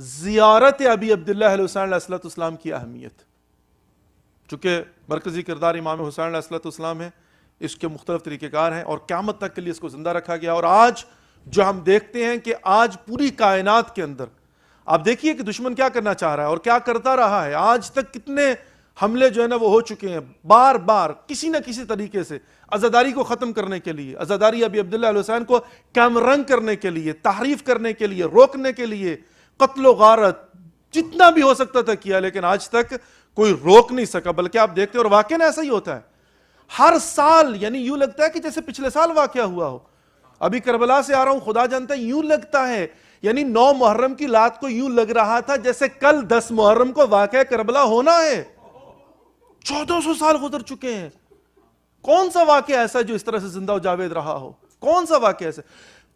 زیارت ابی عبداللہ حسین علیہ السلام کی اہمیت، چونکہ مرکزی کردار امام حسین علیہ السلام ہے، اس کے مختلف طریقہ کار ہیں اور قیامت تک کے لیے اس کو زندہ رکھا گیا. اور آج جو ہم دیکھتے ہیں کہ آج پوری کائنات کے اندر آپ دیکھیے کہ دشمن کیا کرنا چاہ رہا ہے اور کیا کرتا رہا ہے. آج تک کتنے حملے جو ہے نا وہ ہو چکے ہیں، بار بار کسی نہ کسی طریقے سے عزاداری کو ختم کرنے کے لیے، عزاداری ابی عبداللہ علیہ الحسین کو کیمرنگ کرنے کے لیے، تحریف کرنے کے لیے، روکنے کے لیے، قتل و غارت جتنا بھی ہو سکتا تھا کیا، لیکن آج تک کوئی روک نہیں سکا. بلکہ آپ دیکھتے ہیں اور واقعی ایسا ہی ہوتا ہے ہر سال، یعنی یوں لگتا ہے کہ جیسے پچھلے سال واقعہ ہوا ہو. ابھی کربلا سے آ رہا ہوں، خدا جانتا ہے یوں لگتا ہے، یعنی 9 محرم کی رات کو یوں لگ رہا تھا جیسے کل 10 محرم کو واقعہ کربلا ہونا ہے. 1400 سال گزر چکے ہیں. کون سا واقعہ ایسا جو اس طرح سے زندہ و جاوید رہا ہو؟ کون سا واقعہ ایسا؟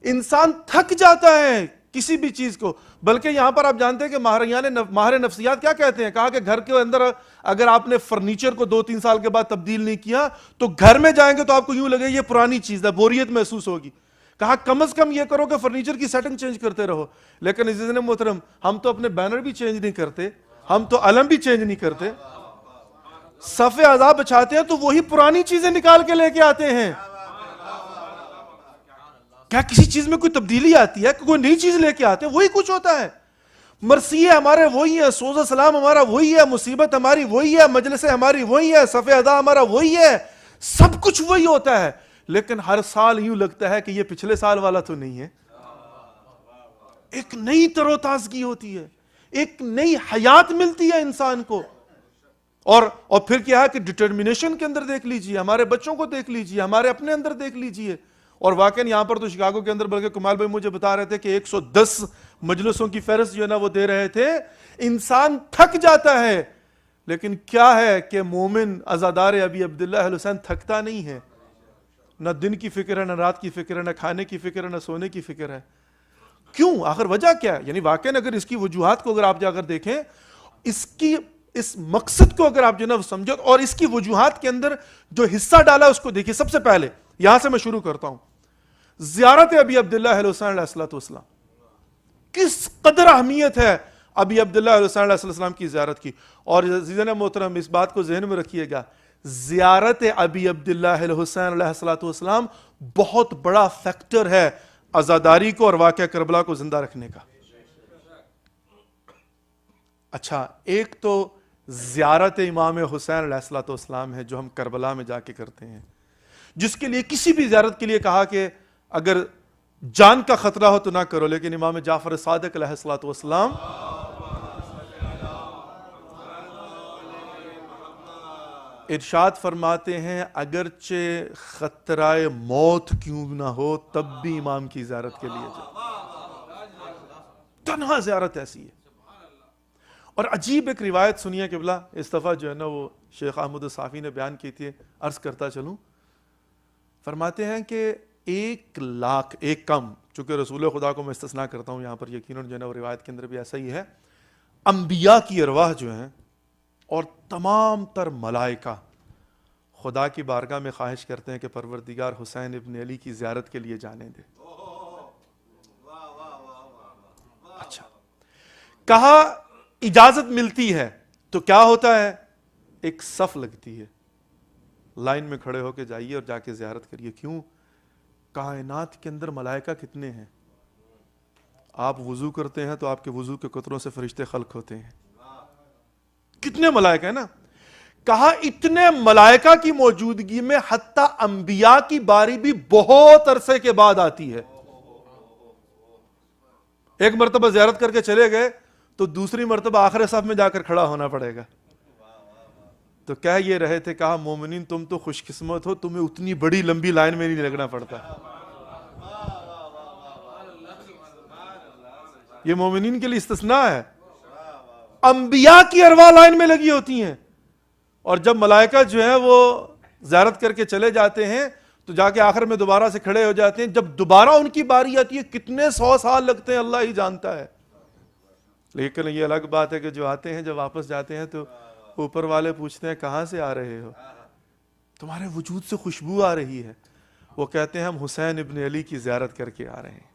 انسان تھک جاتا ہے کسی بھی چیز کو. بلکہ یہاں پر آپ جانتے ہیں کہ ماہر نفسیات کیا کہتے ہیں؟ کہا کہ گھر کے اندر اگر آپ نے فرنیچر کو 2-3 سال کے بعد تبدیل نہیں کیا تو گھر میں جائیں گے تو آپ کو یوں لگے یہ پرانی چیز ہے، بوریت محسوس ہوگی. کہا کم از کم یہ کرو کہ فرنیچر کی سیٹنگ چینج کرتے رہو. لیکن عزیزان محترم، ہم تو اپنے بینر بھی چینج نہیں کرتے، ہم تو علم بھی چینج نہیں کرتے. صف عذاب بچھاتے ہیں تو وہی پرانی چیزیں نکال کے لے کے آتے ہیں. کیا کسی چیز میں کوئی تبدیلی آتی ہے؟ کوئی نئی چیز لے کے آتے ہیں؟ وہی کچھ ہوتا ہے. مرثیے ہمارے وہی ہے، سوز و سلام ہمارا وہی ہے، مصیبت ہماری وہی ہے، مجلسیں ہماری وہی ہے، صف ادا ہمارا وہی ہے، سب کچھ وہی ہوتا ہے. لیکن ہر سال یوں لگتا ہے کہ یہ پچھلے سال والا تو نہیں ہے. ایک نئی تر و تازگی ہوتی ہے، ایک نئی حیات ملتی ہے انسان کو. اور پھر کیا ہے کہ ڈٹرمنیشن کے اندر دیکھ لیجئے، ہمارے بچوں کو دیکھ لیجئے، ہمارے اپنے اندر دیکھ لیجئے. اور واقعی یہاں پر تو شکاگو کے اندر بلکہ کمال بھائی مجھے بتا رہے تھے کہ 110 مجلسوں کی فہرست جو ہے نا وہ دے رہے تھے. انسان تھک جاتا ہے، لیکن کیا ہے کہ مومن عزادار ابی عبداللہ حسین تھکتا نہیں ہے. نہ دن کی فکر ہے، نہ رات کی فکر ہے، نہ کھانے کی فکر ہے، نہ سونے کی فکر ہے. کیوں؟ آخر وجہ کیا ہے؟ یعنی واقعی اگر اس کی وجوہات کو اگر آپ جا کر دیکھیں، اس مقصد کو اگر آپ جو نا سمجھو اور اس کی وجوہات کے اندر جو حصہ ڈالا اس کو دیکھیں. سب سے پہلے یہاں سے میں شروع کرتا ہوں، زیارت ابی عبداللہ حسین علیہ السلام. کس قدر اہمیت ہے ابی عبداللہ حسین علیہ السلام کی زیارت کی. اور عزیزان محترم اس بات کو ذہن میں رکھیے گا، زیارت ابی عبداللہ حسین علیہ السلام بہت بڑا فیکٹر ہے عزاداری کو اور واقعہ کربلا کو زندہ رکھنے کا. اچھا، ایک تو زیارت امام حسین علیہ السلام ہے جو ہم کربلا میں جا کے کرتے ہیں، جس کے لیے کسی بھی زیارت کے لیے کہا کہ اگر جان کا خطرہ ہو تو نہ کرو. لیکن امام جعفر صادق علیہ السلام ارشاد فرماتے ہیں اگرچہ خطرہ موت کیوں نہ ہو تب بھی امام کی زیارت کے لیے جاؤ. تنہا زیارت ایسی ہے. اور عجیب ایک روایت سنیے قبلہ، اس دفعہ جو ہے نا وہ شیخ احمد الصافی نے بیان کی تھی، عرض کرتا چلوں. فرماتے ہیں کہ 1 لاکھ، ایک کم، چونکہ رسول خدا کو میں استثناء کرتا ہوں یہاں پر، یقیناً جو ہے نا وہ روایت کے اندر بھی ایسا ہی ہے، انبیاء کی ارواح جو ہیں اور تمام تر ملائکہ خدا کی بارگاہ میں خواہش کرتے ہیں کہ پروردگار حسین ابن علی کی زیارت کے لیے جانے دے. اچھا، کہا اجازت ملتی ہے تو کیا ہوتا ہے؟ ایک صف لگتی ہے، لائن میں کھڑے ہو کے جائیے اور جا کے زیارت کریے. کیوں؟ کائنات کے اندر ملائکہ کتنے ہیں؟ آپ وضو کرتے ہیں تو آپ کے وضو کے قطروں سے فرشتے خلق ہوتے ہیں. کتنے ملائکہ ہیں نا. کہا اتنے ملائکہ کی موجودگی میں حتیٰ انبیاء کی باری بھی بہت عرصے کے بعد آتی ہے. ایک مرتبہ زیارت کر کے چلے گئے تو دوسری مرتبہ آخر صف میں جا کر کھڑا ہونا پڑے گا. تو کہہ یہ رہے تھے، کہا مومنین تم تو خوش قسمت ہو، تمہیں اتنی بڑی لمبی لائن میں نہیں لگنا پڑتا. یہ مومنین کے لیے استثناء ہے. انبیاء کی ارواح لائن میں لگی ہوتی ہیں، اور جب ملائکہ جو ہیں وہ زیارت کر کے چلے جاتے ہیں تو جا کے آخر میں دوبارہ سے کھڑے ہو جاتے ہیں. جب دوبارہ ان کی باری آتی ہے کتنے 100 سال لگتے ہیں اللہ ہی جانتا ہے. لیکن یہ الگ بات ہے کہ جو آتے ہیں جب واپس جاتے ہیں تو اوپر والے پوچھتے ہیں کہاں سے آ رہے ہو؟ تمہارے وجود سے خوشبو آ رہی ہے. وہ کہتے ہیں ہم حسین ابن علی کی زیارت کر کے آ رہے ہیں.